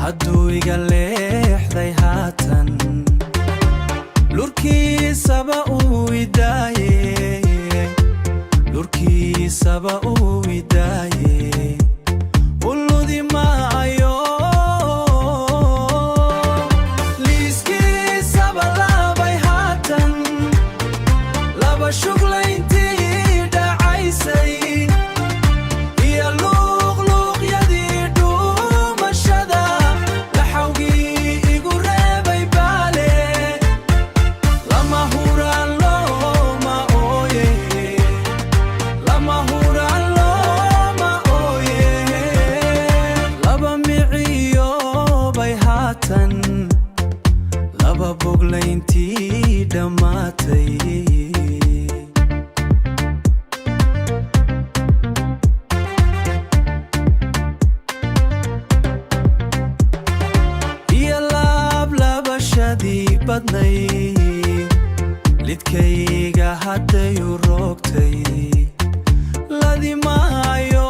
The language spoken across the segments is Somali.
hadduu iga leexday haatan lurkiisaba uu idaaye lurkiisaba uu idaaye uludi maayo liiskiisaba laabay haatan laba shuglayntii dhacaysay laba boglayntii dhammaatay iyo laablabashadii badnay lidkayga haddayu roogtay ladi maayo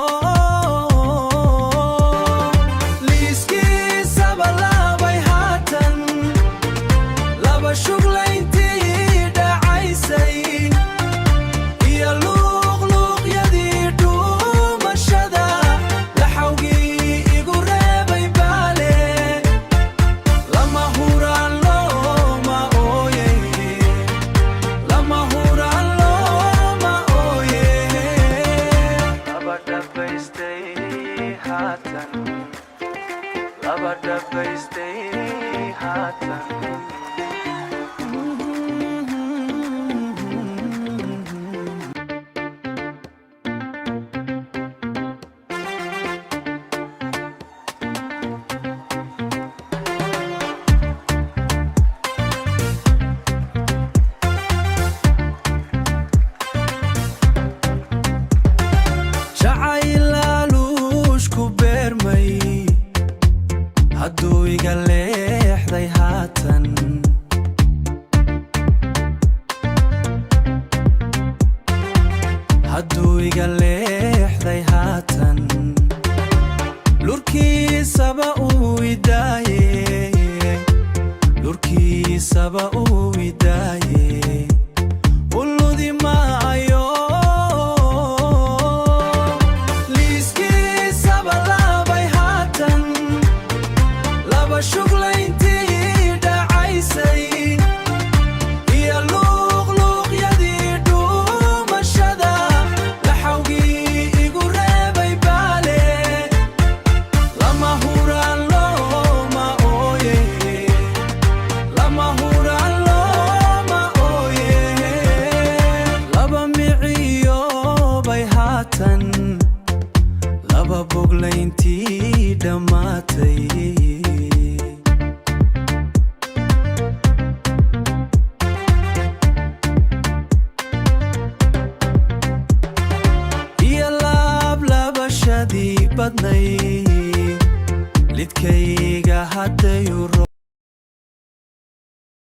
shuglayntii dhacaysay iyo luuqluuqyadii dhuumashada laxawgii igu reebay baale lama huraan looma ooye lama huraan looma ooye laba dhabaystay haatan laba dhabaystay haatan hadduu iga leexday haatan hadduu iga leexday haatan lurkiisaba uu idaaye lurkiisaba uu idaaye uludi maayo shuglayntii dhacaysay iyo luuqluuqyadii dhuumashada laxawgii igu reebay baale lama huraan looma ooye lama huraan looma ooye laba miciyoobay haatan laba boglayntii dhammaatay badnay lidkayga haddayu